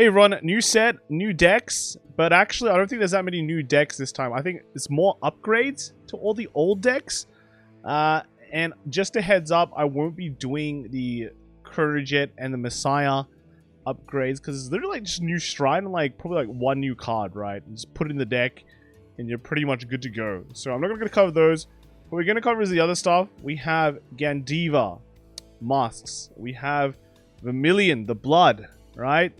Hey everyone, new set, new decks, but actually I don't think there's that many new decks this time. I think it's more upgrades to all the old decks. And just a heads up, I won't be doing the Courageette and the Messiah upgrades because it's literally like just new stride and like probably like one new card, right? And just put it in the deck and you're pretty much good to go. So I'm not going to cover those. What we're going to cover is the other stuff. We have Gandiva Masques. We have Vermillion the Blood, right?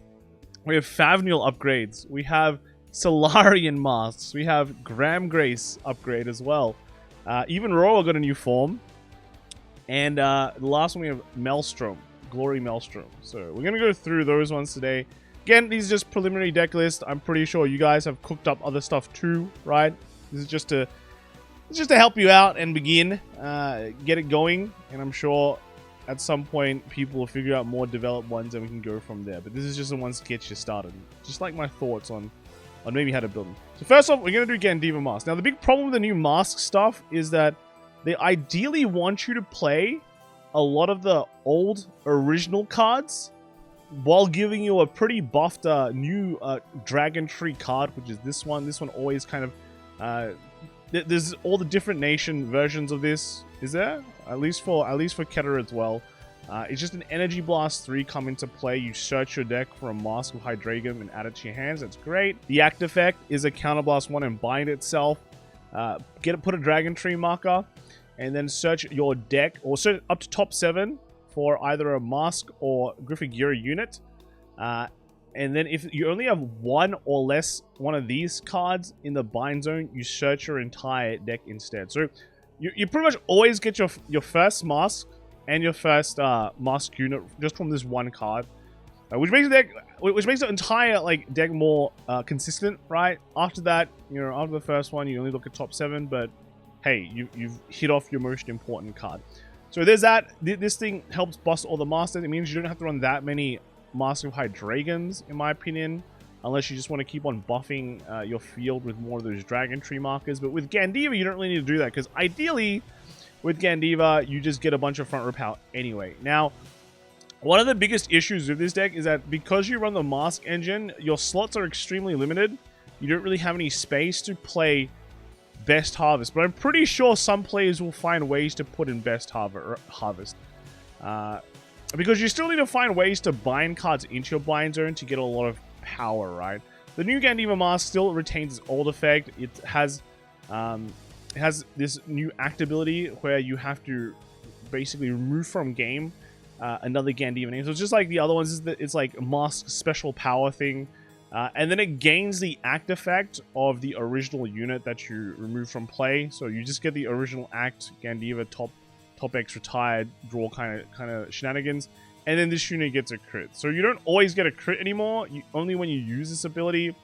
We have Fabel upgrades. We have Solarian Masques. We have Graham Grace upgrade as well. Even Royal got a new form. And the last one we have Maelstrom. Glory Maelstrom. So we're going to go through those ones today. Again, these are just preliminary deck list. I'm pretty sure you guys have cooked up other stuff too, right? This is just to help you out and begin. Get it going. And I'm sure at some point, people will figure out more developed ones and we can go from there. But this is just the ones to get you started. Just like my thoughts on maybe how to build them. So first off, we're going to do Gandiva Masques. Now, the big problem with the new mask stuff is that they ideally want you to play a lot of the old original cards while giving you a pretty buffed new Dragon Tree card, which is this one. This one always kind of... there's all the different nation versions of this. Is there? At least for Keter as well. It's just an Energy Blast 3 come into play. You search your deck for a Mask of Hydreigon and add it to your hands. That's great. The act effect is a Counterblast 1 and bind itself. Put a Dragon Tree marker, and then search your deck, or search up to top 7 for either a Mask or Griffigira unit. And then if you only have one or less one of these cards in the bind zone, you search your entire deck instead. So you pretty much always get your first mask and your first mask unit just from this one card, which makes the entire like deck more consistent, right? After that, you know, after the first one, you only look at top 7, but hey, you've hit off your most important card. So there's that. This thing helps bust all the masters. It means you don't have to run that many Mask of Hydreigons, in my opinion, unless you just want to keep on buffing your field with more of those Dragon Tree markers. But with Gandiva, you don't really need to do that, because ideally, with Gandiva, you just get a bunch of front row power anyway. Now, one of the biggest issues with this deck is that because you run the Mask engine, your slots are extremely limited. You don't really have any space to play Best Harvest, but I'm pretty sure some players will find ways to put in Best Harvest. Because you still need to find ways to bind cards into your bind zone to get a lot of power, right? The new Gandiva Mask still retains its old effect. It has this new act ability where you have to basically remove from game another Gandiva name. So it's just like the other ones. It's like Mask special power thing. And then it gains the act effect of the original unit that you remove from play. So you just get the original act Gandiva top X retired draw kind of shenanigans, and then this unit gets a crit. So you don't always get a crit anymore, only when you use this ability.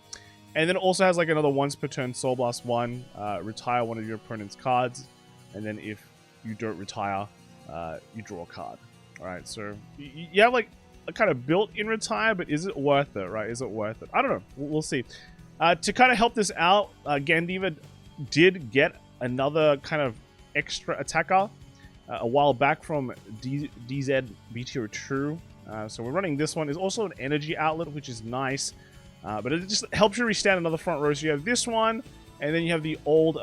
And then it also has like another once per turn Soul Blast 1, retire one of your opponent's cards, and then if you don't retire, you draw a card. Alright, so you have like a kind of built-in retire, but is it worth it, right? Is it worth it? I don't know. We'll see. To kind of help this out, Gandiva did get another kind of extra attacker a while back from DZ-BT06. So we're running this one. It's also an energy outlet, which is nice. But it just helps you restand another front row. So you have this one, and then you have the old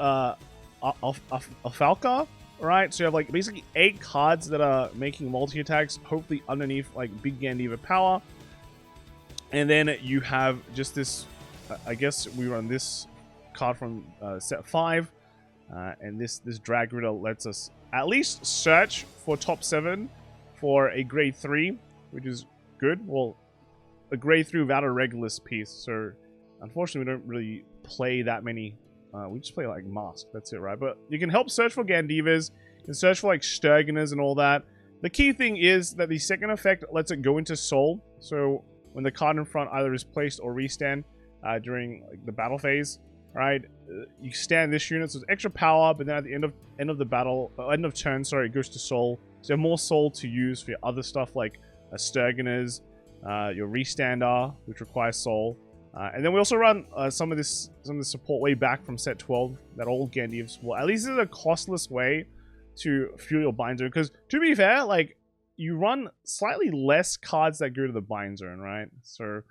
Falca, right? So you have like basically 8 cards that are making multi-attacks, hopefully underneath like big Gandiva power. And then you have just this, I guess we run this card from set 5. And this drag ritter lets us at least search for top 7 for a grade 3, which is good. Well, a grade 3 without a Regulus piece. So unfortunately, we don't really play that many. We just play like Mask. That's it, right? But you can help search for Gandivas and search for like Sturgeoners and all that. The key thing is that the second effect lets it go into Soul. So when the card in front either is placed or restand during like the battle phase, right? You stand this unit, so it's extra power, but then at the end of the battle, end of turn, sorry, it goes to Soul. So you have more Soul to use for your other stuff like Sturgeoners, your Restander, which requires Soul. And then we also run some of the support way back from set 12, that old Gandiva support. At least it's a costless way to fuel your bind zone. Because to be fair, like you run slightly less cards that go to the bind zone, right? So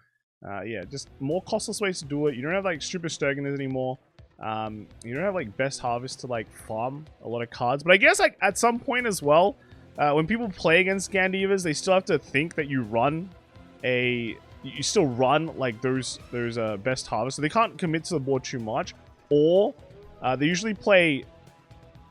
Yeah, just more costless ways to do it. You don't have like Super Sturgeoners anymore. You don't have like Best Harvest to like farm a lot of cards. But I guess like at some point as well, when people play against Gandivas, they still have to think that you run you still run like those Best Harvest. So they can't commit to the board too much, or they usually play,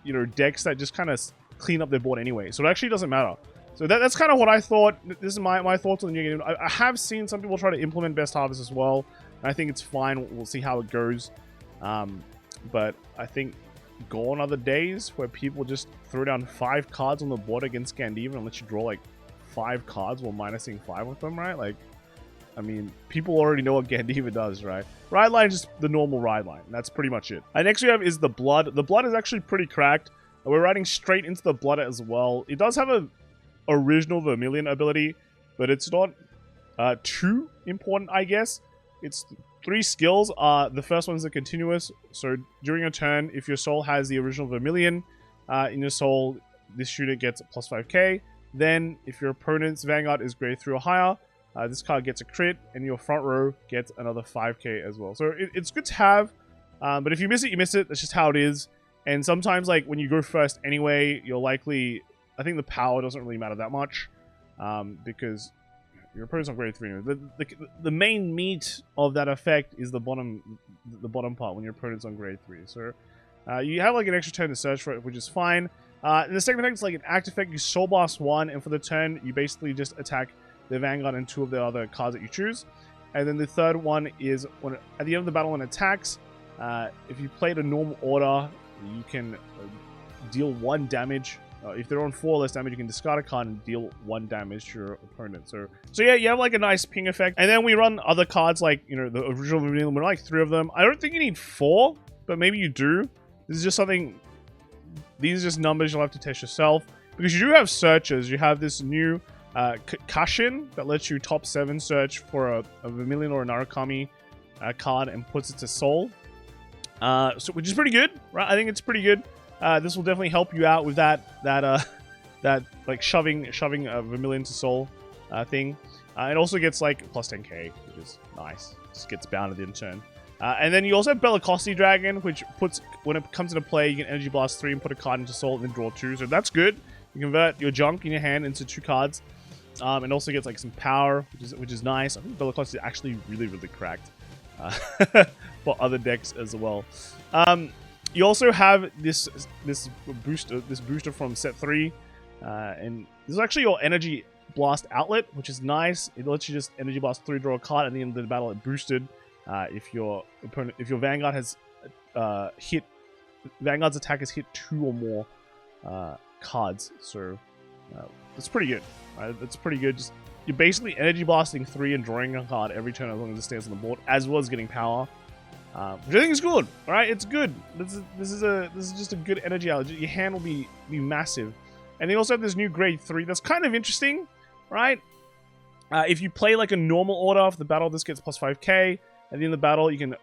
you know, decks that just kind of clean up their board anyway. So it actually doesn't matter. So that's kind of what I thought. This is my thoughts on the new game. I have seen some people try to implement Best Harvest as well. I think it's fine. We'll see how it goes. But I think gone are the days where people just throw down 5 cards on the board against Gandiva and let you draw like 5 cards while minusing 5 with them, right? Like, I mean, people already know what Gandiva does, right? Ride line is just the normal ride line. That's pretty much it. Next we have is the Blood. The Blood is actually pretty cracked. We're riding straight into the Blood as well. It does have a original Vermillion ability, but it's not too important, I guess. It's 3 skills. The first one is a continuous. So during a turn, if your soul has the original Vermillion in your soul, this unit gets plus 5k. Then if your opponent's Vanguard is grade 3 or higher, this card gets a crit, and your front row gets another 5k as well. So it's good to have, but if you miss it, you miss it. That's just how it is. And sometimes, like, when you go first anyway, you're likely... I think the power doesn't really matter that much, because your opponent's on grade 3. The main meat of that effect is the bottom part when your opponent's on grade 3. So you have like an extra turn to search for it, which is fine. And the second effect is like an act effect. You Soul Blast 1, and for the turn, you basically just attack the Vanguard and 2 of the other cards that you choose. And then the third one is when at the end of the battle, when it attacks, if you played a normal order, you can deal 1 damage. If they're on 4 or less damage, you can discard a card and deal 1 damage to your opponent. So yeah, you have like a nice ping effect. And then we run other cards like, you know, the original Vermillion. We're like 3 of them. I don't think you need 4, but maybe you do. This is just something... These are just numbers you'll have to test yourself. Because you do have searches. You have this new Kashin that lets you top 7 search for a Vermillion or a Narukami card and puts it to Soul. Which is pretty good, right? I think it's pretty good. This will definitely help you out with that like shoving a Vermillion to Soul thing. It also gets like plus 10k, which is nice. Just gets bounded in turn. And then you also have Bellicosity Dragon, which puts, when it comes into play, you can Energy Blast 3 and put a card into Soul and then draw 2. So that's good. You convert your junk in your hand into 2 cards. And also gets like some power, which is nice. I think Bellicosity is actually really, really cracked for other decks as well. You also have this booster from set 3, and this is actually your Energy Blast outlet, which is nice. It lets you just Energy Blast 3, draw a card, at the end of the battle it boosted. If your Vanguard has Vanguard's attack has hit 2 or more cards, so it's pretty good. Right? It's pretty good. Just you're basically Energy Blasting 3 and drawing a card every turn as long as it stays on the board, as well as getting power. Which I think is good, right? It's good. This is just a good energy outlet. Your hand will be massive. And they also have this new grade 3 that's kind of interesting, right? If you play like a normal order for the battle, this gets plus 5k. At the end of the battle, you can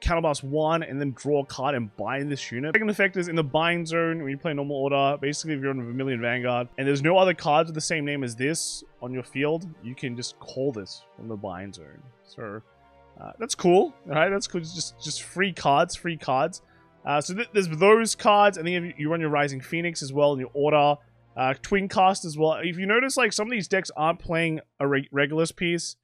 counterblast 1 and then draw a card and bind this unit. The second effect is in the bind zone when you play normal order. Basically, if you're on a Vermillion Vanguard and there's no other cards with the same name as this on your field, you can just call this from the bind zone. So that's cool, alright? That's cool. Just free cards, so there's those cards, and then you run your Rising Phoenix as well in your order. Twin Cast as well. If you notice, like, some of these decks aren't playing a Regulus piece,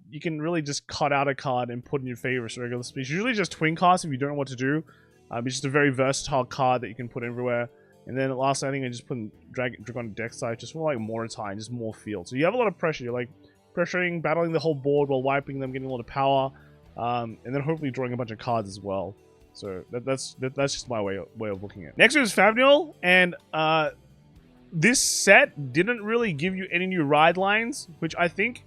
you can really just cut out a card and put in your favorite Regulus piece. Usually just Twin Cast if you don't know what to do. It's just a very versatile card that you can put everywhere. And then last, I think I just put in Dragon deck side just for like more time, just more field. So you have a lot of pressure. You're like pressuring, battling the whole board while wiping them, getting a lot of power, and then hopefully drawing a bunch of cards as well. So that's just my way of looking at it. Next is Fabel, and this set didn't really give you any new ride lines, which I think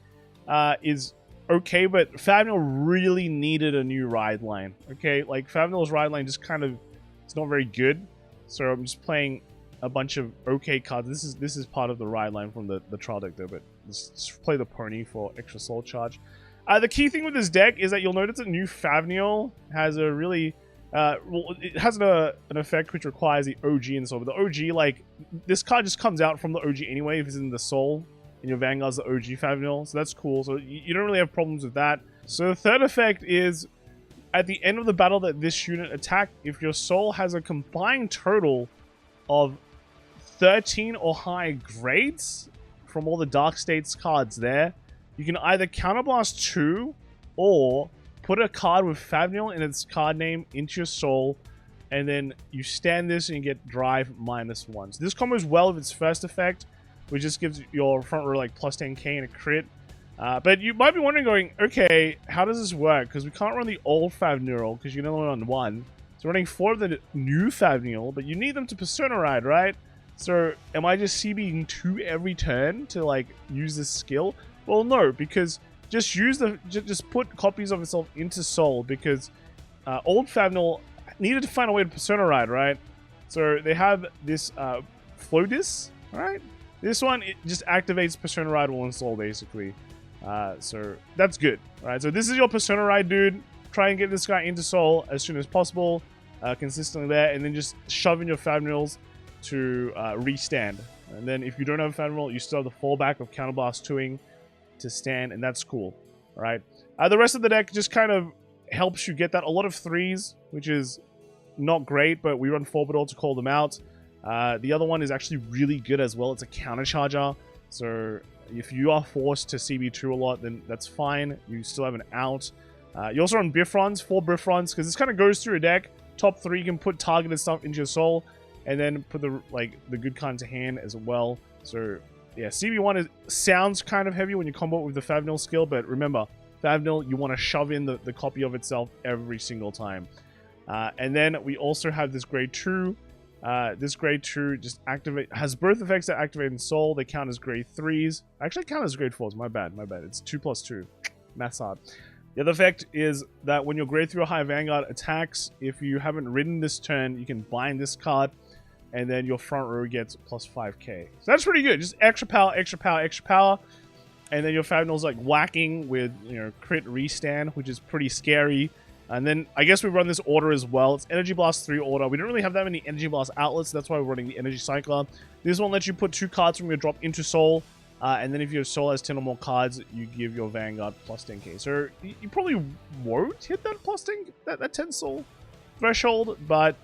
is okay, but Fabel really needed a new ride line. Okay, like Fabel's ride line just kind of, it's not very good. So I'm just playing a bunch of okay cards. This is part of the ride line from the trial deck though, but let's play the pony for extra soul charge. The key thing with this deck is that you'll notice that new Fabel has a really well, it has an effect which requires the OG in the soul, but the OG, like, this card just comes out from the OG anyway if it's in the soul. and your Vanguard's the OG Fabel, so that's cool. So you don't really have problems with that. So the third effect is, at the end of the battle that this unit attacked, if your soul has a combined total of 13 or higher grades from all the Dark States cards there, you can either counterblast 2 or put a card with Fabel in its card name into your soul, and then you stand this and you get drive -1. So this combos well with its first effect, which just gives your front row like plus 10k and a crit. But you might be wondering, going, okay, how does this work? Because we can't run the old Fabel because you can only run 1. So running 4 of the new Fabel, but you need them to Persona Ride, right? So am I just CBing 2 every turn to like use this skill? Well, no, because just put copies of itself into Soul, because old Fabel needed to find a way to Persona Ride, right? So they have this Floatus, right? This one, it just activates Persona Ride while in Soul, basically. So that's good, right? So this is your Persona Ride, dude. Try and get this guy into Soul as soon as possible, consistently there, and then just shove in your Fabels to restand. And then if you don't have a Fabel, you still have the fallback of Counterblast 2ing to stand, and that's cool, right? The rest of the deck just kind of helps you get that. A lot of 3s, which is not great, but we run Fabel to call them out. The other one is actually really good as well. It's a countercharger, so if you are forced to CB2 a lot, then that's fine. You still have an out. You also run Bifrons, 4 Bifrons, because this kind of goes through a deck. Top 3, you can put targeted stuff into your soul, and then put the good kind to hand as well. So yeah, CB1 sounds kind of heavy when you combo it with the Fabel skill, but remember, Fabel, you want to shove in the copy of itself every single time. And then we also have this grade 2. This grade 2 just has both effects that activate in Soul. They count as grade 3s. Actually count as grade 4s. My bad. It's 2 plus 2. Math's hard. The other effect is that when your grade 3 or higher Vanguard attacks, if you haven't ridden this turn, you can bind this card, and then your front row gets plus 5k. So that's pretty good. Just extra power, extra power, extra power. And then your Fabel's like whacking with, you know, crit restand, which is pretty scary. And then I guess we run this order as well. It's Energy Blast 3 order. We don't really have that many Energy Blast outlets. That's why we're running the Energy Cycler. This one lets you put 2 cards from your drop into Soul. And then if your Soul has 10 or more cards, you give your Vanguard plus 10k. So you probably won't hit that plus 10, that 10 Soul threshold. But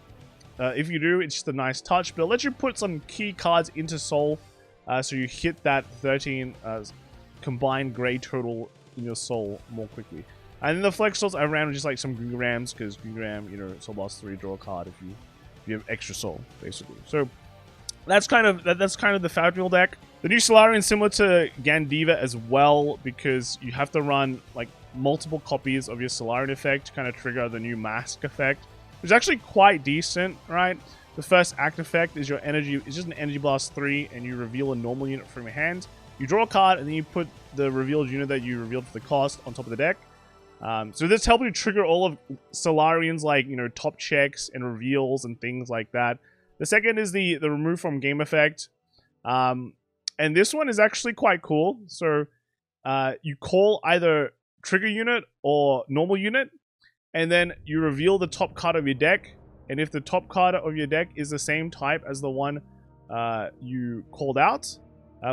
if you do, it's just a nice touch. But it lets you put some key cards into Soul. So you hit that 13 combined grade total in your Soul more quickly. And then the flex souls I ran just like some Grams, because Gram, you know, Soul Blast 3, draw a card if you have extra Soul, basically. So that's kind of the Fabel deck. The new Solarian similar to Gandiva as well, because you have to run like multiple copies of your Solarian effect to kind of trigger the new Mask effect, which is actually quite decent, right? The first act effect is your energy. It's just an Energy Blast 3, and you reveal a normal unit from your hand. You draw a card, and then you put the revealed unit that you revealed for the cost on top of the deck. So this helps you trigger all of Solarian's, like, you know, top checks and reveals and things like that. The second is the remove from game effect. And this one is actually quite cool. So you call either trigger unit or normal unit, and then you reveal the top card of your deck. And if the top card of your deck is the same type as the one you called out,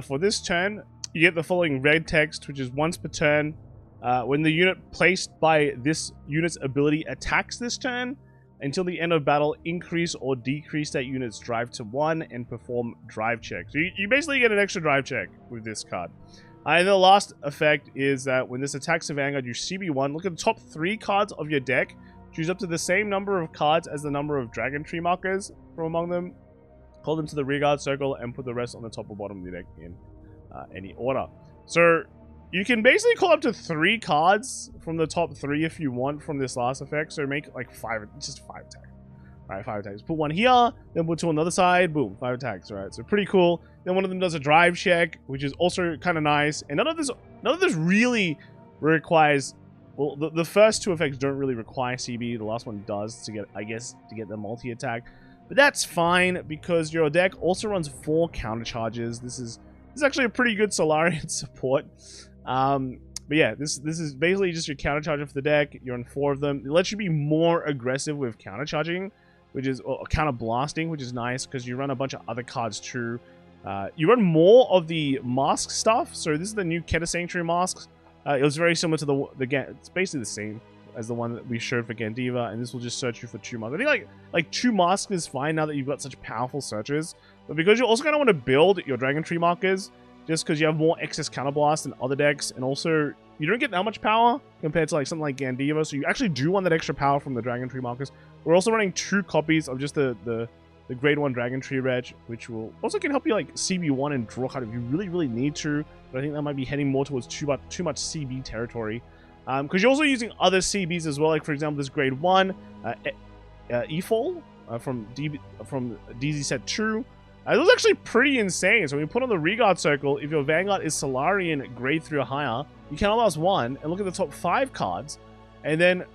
for this turn, you get the following red text, which is once per turn. When the unit placed by this unit's ability attacks this turn, until the end of battle, increase or decrease that unit's drive to 1 and perform drive check. So you basically get an extra drive check with this card. And the last effect is that when this attacks a Vanguard, you CB1. Look at the top 3 cards of your deck. Choose up to the same number of cards as the number of Dragon Tree markers from among them. Call them to the rearguard circle and put the rest on the top or bottom of your deck in any order. So you can basically call up to 3 cards from the top 3 if you want from this last effect. So make like 5, just 5 attacks. Alright, 5 attacks. Put 1 here, then put 2 on the other side. Boom, 5 attacks. Alright, so pretty cool. Then one of them does a drive check, which is also kind of nice. And none of this really requires. Well, the first 2 effects don't really require CB. The last one does to get, I guess, to get the multi-attack. But that's fine because your deck also runs 4 counter charges. This is actually a pretty good Solarian support. But yeah, this is basically just your counter charger for the deck. You're on 4 of them. It lets you be more aggressive with counter charging, which is, or counter blasting, which is nice because you run a bunch of other cards too. You run more of the mask stuff. So this is the new Keta Sanctuary masks. It was very similar to it's basically the same as the one that we showed for Gandiva, and this will just search you for 2 masks. I think like 2 masks is fine now that you've got such powerful searches. But because you also kind of want to build your Dragon Tree markers, just because you have more excess counterblast than other decks, and also you don't get that much power compared to like something like Gandiva, so you actually do want that extra power from the Dragon Tree markers. We're also running 2 copies of just the grade 1 Dragon Tree Reg, which will also can help you like CB1 and draw card if you really need to. But I think that might be heading more towards too much CB territory. Because you're also using other CBs as well, like for example this grade 1 EFOL from DZ set 2. It was actually pretty insane. So when you put on the Regard Circle, if your Vanguard is Solarian grade 3 or higher, you can allow 1 and look at the top 5 cards, and then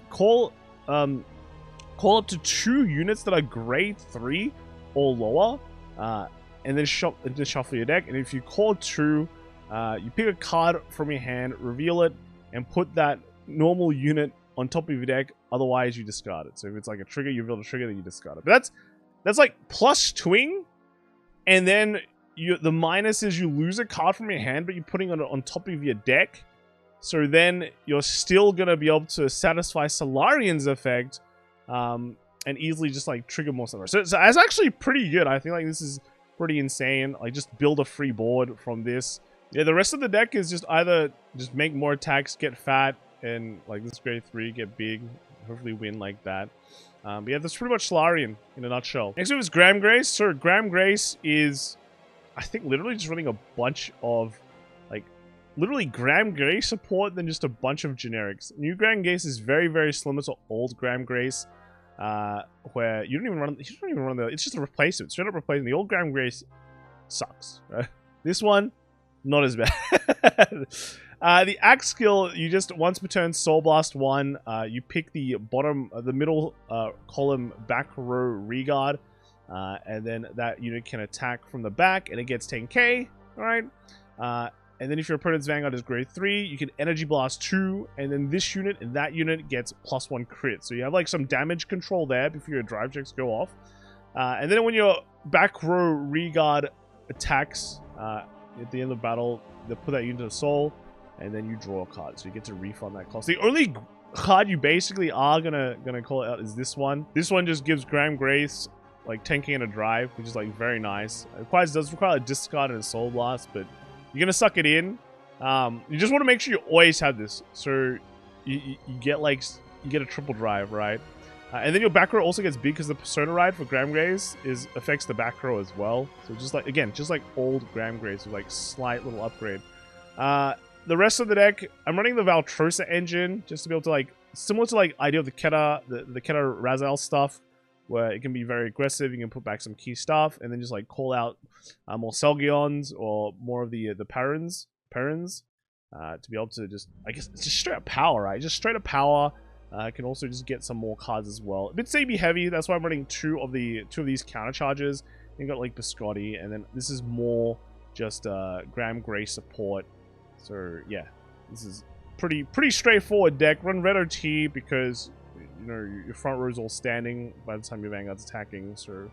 call up to 2 units that are grade 3 or lower, and then shuffle your deck. And if you call 2, you pick a card from your hand, reveal it, and put that normal unit on top of your deck. Otherwise, you discard it. So if it's like a trigger, you reveal the trigger, then you discard it. But that's like plus 2ing, and then the minus is you lose a card from your hand, but you're putting it on top of your deck. So then you're still gonna be able to satisfy Solarian's effect, and easily just like trigger more stuff. So it's actually pretty good. I think like this is pretty insane. Like just build a free board from this. Yeah, the rest of the deck is just either just make more attacks, get fat, and like this grade 3, get big, hopefully win like that. But yeah, that's pretty much Solarian in a nutshell. Next up is Graham Grace. So Graham Grace is, I think, literally just running a bunch of, like, literally Graham Grace support than just a bunch of generics. New Graham Grace is very similar to old Graham Grace, where you don't even run it's just a replacement, straight up replacement. The old Graham Grace sucks, right? This one, not as bad. The axe skill, you just once per turn Soul Blast 1. You pick the middle column back row Regard, and then that unit can attack from the back, and it gets 10k. All right. And then if your opponent's Vanguard is grade 3, you can Energy Blast 2, and then this unit and that unit gets +1 crit. So you have like some damage control there before your drive checks go off. And then when your back row Regard attacks at the end of the battle, they put that unit to soul, and then you draw a card. So you get to refund that cost. The only card you basically are gonna call it out is this one. This one just gives Graham Grace like 10k in a drive, which is like very nice. It does require a discard and a Soul Blast, but you're gonna suck it in. You just want to make sure you always have this, so you get a triple drive, right? And then your back row also gets big because the Persona Ride for Graham Grace affects the back row as well. So just like old Graham Grace with like slight little upgrade. The rest of the deck, I'm running the Valtrosa engine just to be able to like similar to like idea of the Keta, the Keta Razel stuff, where it can be very aggressive. You can put back some key stuff and then just like call out more Selgions or more of the Parents to be able to just, I guess it's just straight up power, right? Just straight up power. Can also just get some more cards as well. A bit CB heavy, that's why I'm running two of these counter charges. You got like Biscotti, and then this is more just Graham Grace support. So yeah, this is pretty straightforward deck. Run red OT because you know your front row is all standing by the time your Vanguard's attacking. So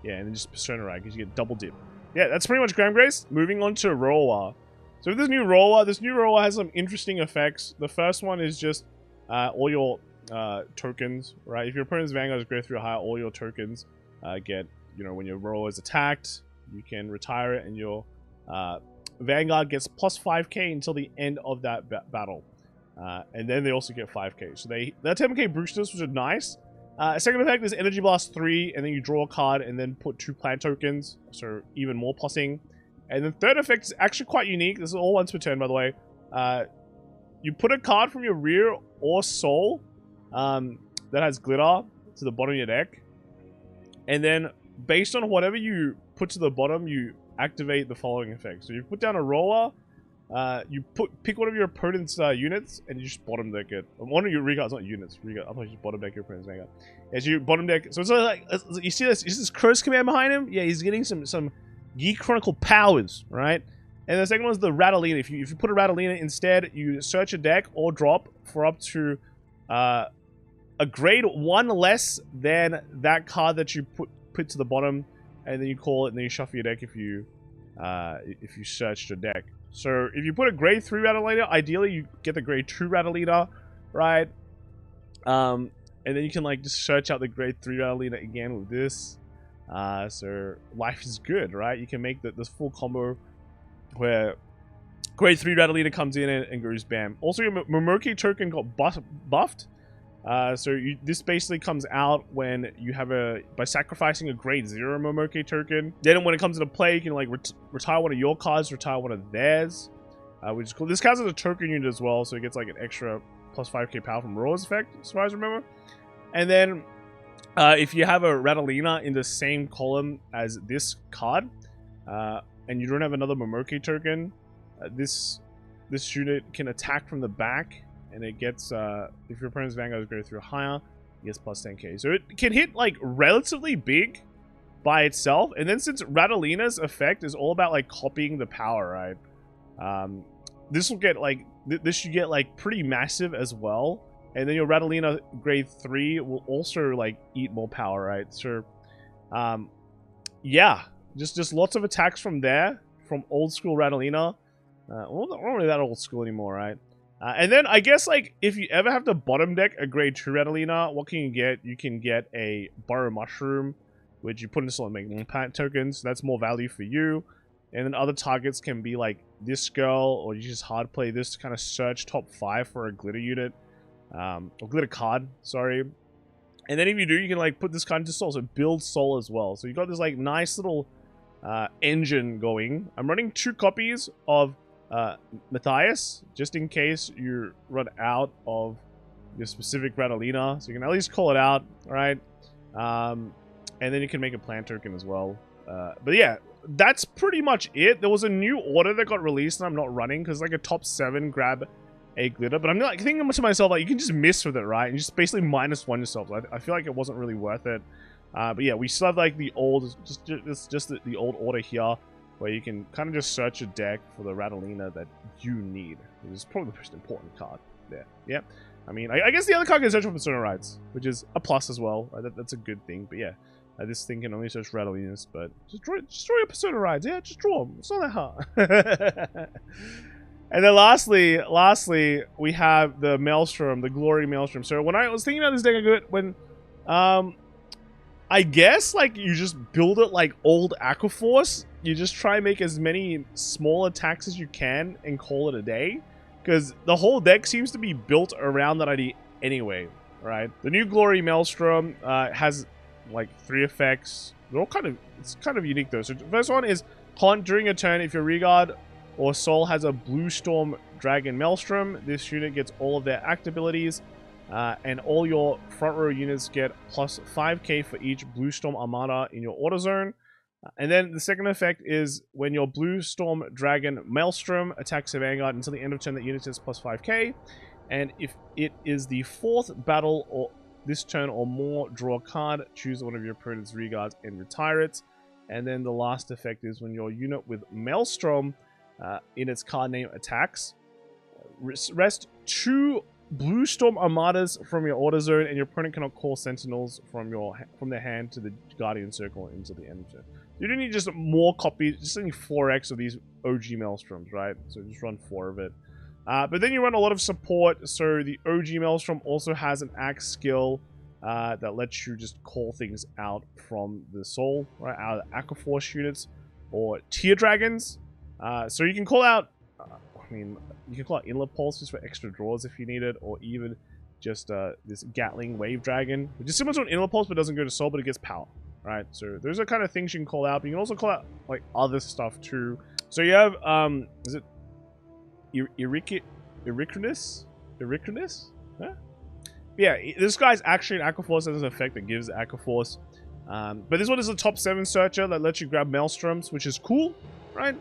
yeah, and then just Persona Ride because you get double dip. Yeah, that's pretty much Graham Grace. Moving on to Roller. So with this new Roller has some interesting effects. The first one is just all your tokens, right? If your opponent's Vanguard is grade 3 or higher, all your tokens get, you know, when your Roller is attacked, you can retire it, and your Vanguard gets plus 5k until the end of that battle. And then they also get 5k. So that 10k boosters, which are nice. Second effect is Energy Blast 3, and then you draw a card and then put 2 plant tokens, so even more plussing. And the third effect is actually quite unique. This is all once per turn, by the way. You put a card from your rear or soul that has glitter to the bottom of your deck, and then based on whatever you put to the bottom, you activate the following effect. So you put down a Roller, you pick one of your opponent's units, and you just bottom deck it. One of your regards, not units. I thought you just bottom deck your opponent's Vanguard. As you bottom deck, so it's like you see this. Is this curse command behind him? Yeah, he's getting some Geek Chronicle powers, right? And the second one is the Ratalina. If you put a Ratalina instead, you search a deck or drop for up to a grade 1 less than that card that you put to the bottom, and then you call it, and then you shuffle your deck if you searched your deck. So if you put a grade 3 Rattlina, ideally you get the grade 2 Rattlina, right? And then you can like just search out the grade 3 Rattlina again with this. So life is good, right? You can make this full combo where grade 3 Rattlina comes in and goes bam. Also, your Momoke token got buffed. This basically comes out when you have by sacrificing a grade 0 Momoke token. Then when it comes into play, you can like retire one of your cards, retire one of theirs, which is cool. This counts as a token unit as well, so it gets like an extra plus 5k power from Roar's effect, as far as I remember. And then if you have a Rattlina in the same column as this card, and you don't have another Momoke token, this unit can attack from the back. And it gets, if your opponent's Vanguard is grade 3 or higher, it gets plus 10k. So it can hit, like, relatively big by itself. And then since Rattlina's effect is all about, like, copying the power, right? This will get, like, this should get, like, pretty massive as well. And then your Rattlina grade 3 will also, like, eat more power, right? So, yeah. Just lots of attacks from there, from old school Rattlina. Well, not really that old school anymore, right? And then, I guess, like, if you ever have to bottom deck a grade 2 Rattlina, what can you get? You can get a Burrow Mushroom, which you put into Solid Make 1 plant tokens. That's more value for you. And then other targets can be, like, this girl, or you just hard play this to kind of search top 5 for a glitter unit. Or glitter card, sorry. And then if you do, you can, like, put this card into Soul. So build Soul as well. So you got this, like, nice little engine going. I'm running 2 copies of Matthias, just in case you run out of your specific Rattlina, so you can at least call it out, right? And then you can make a plant token as well. But yeah, that's pretty much it. There was a new order that got released and I'm not running because like a top 7 grab a glitter, but I'm like thinking to myself, like, you can just miss with it, right? And just basically -1 yourself. So I feel like it wasn't really worth it. But yeah, we still have like the old, just the old order here, where you can kind of just search a deck for the Rattlina that you need. Which is probably the most important card there. Yeah. I mean, I guess the other card can search for Persona Rides, which is a plus as well. That's a good thing. But yeah, this thing can only search Rattlinas, but just draw your Persona Rides. Yeah, just draw them. It's not that hard. And then lastly, we have the Maelstrom, the Glory Maelstrom. So when I was thinking about this deck, I guess, like, you just build it like old Aquaforce. You just try and make as many small attacks as you can and call it a day. Because the whole deck seems to be built around that idea anyway, right? The new Glory Maelstrom has, like, 3 effects. They're all it's kind of unique, though. So the first one is, taunt during a turn if your Regard or Soul has a Blue Storm Dragon Maelstrom. This unit gets all of their act abilities. And all your front row units get plus 5k for each Blue Storm Armada in your order zone. And then the second effect is when your Blue Storm Dragon Maelstrom attacks a Vanguard until the end of turn, that unit gets plus 5k. And if it is the 4th battle or this turn or more, draw a card, choose one of your opponent's Regards and retire it. And then the last effect is when your unit with Maelstrom in its card name attacks, rest 2 Blue Storm Armadas from your order zone, and your opponent cannot call Sentinels from their hand to the Guardian Circle until the end of turn. You don't need just more copies, just need 4x of these OG Maelstroms, right? So just run 4 of it. But then you run a lot of support, so the OG Maelstrom also has an axe skill that lets you just call things out from the soul, right? Out of the Aquaforce units, or Tear Dragons. So you can call out, you can call out Inlet Pulse just for extra draws if you need it, or even just this Gatling Wave Dragon, which is similar to an Inlet Pulse but doesn't go to soul, but it gets power, right? So those are kind of things you can call out, but you can also call out like other stuff too. So you have, is it Ericrinus? Huh? Yeah, this guy's actually an Aquaforce that has an effect that gives Aquaforce. But this one is a top 7 searcher that lets you grab Maelstroms, which is cool, right?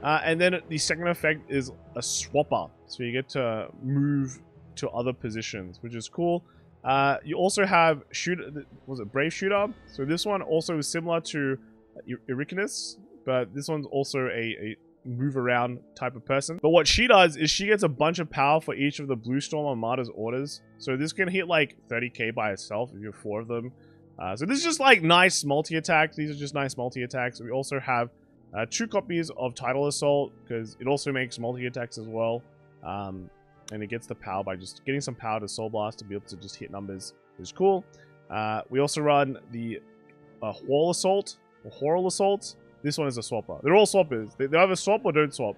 And then the second effect is a swapper, so you get to move to other positions, which is cool. You also have Brave Shooter? So this one also is similar to Ericrinus, but this one's also a move around type of person. But what she does is she gets a bunch of power for each of the Blue Storm Armada's orders. So this can hit like 30k by itself if you have 4 of them. So this is just like nice multi-attack. These are just nice multi-attacks. We also have 2 copies of Tidal Assault, because it also makes multi-attacks as well. And it gets the power by just getting some power to Soul Blast to be able to just hit numbers, which is cool. We also run the Wall Assault, or Horror Assault. This one is a swapper. They're all swappers. They either swap or don't swap.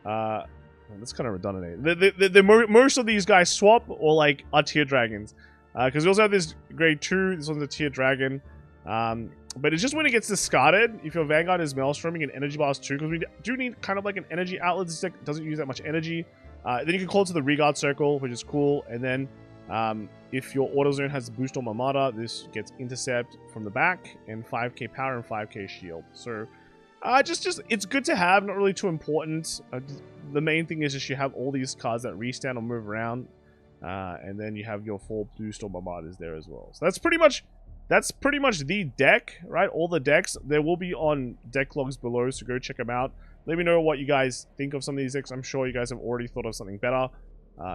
That's kind of redundant. Most of these guys swap or like are tier dragons. Because we also have this grade 2. This one's a tier dragon. But it's just when it gets discarded, if your Vanguard is Maelstroming and Energy Blast 2, because we do need kind of like an energy outlet. This deck doesn't use that much energy. Then you can call it to the Regard Circle, which is cool. And then if your Auto Zone has Boost on Armada, this gets Intercept from the back and 5k power and 5k shield. So just it's good to have, not really too important. The main thing is just you have all these cards that restand or move around. And then you have your 4 Boost on Armadas there as well. So that's pretty much the deck, right? All the decks. There will be on deck logs below, so go check them out. Let me know what you guys think of some of these decks. I'm sure you guys have already thought of something better.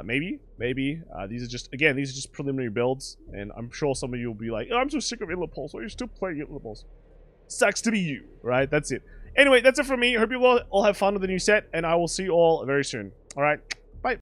Maybe. These are just preliminary builds, and I'm sure some of you will be like, oh, I'm so sick of Inlet Pulse. Why are you still playing Inlet Pulse? Sucks to be you, right? That's it. Anyway, that's it from me. Hope you all have fun with the new set, and I will see you all very soon. All right, bye.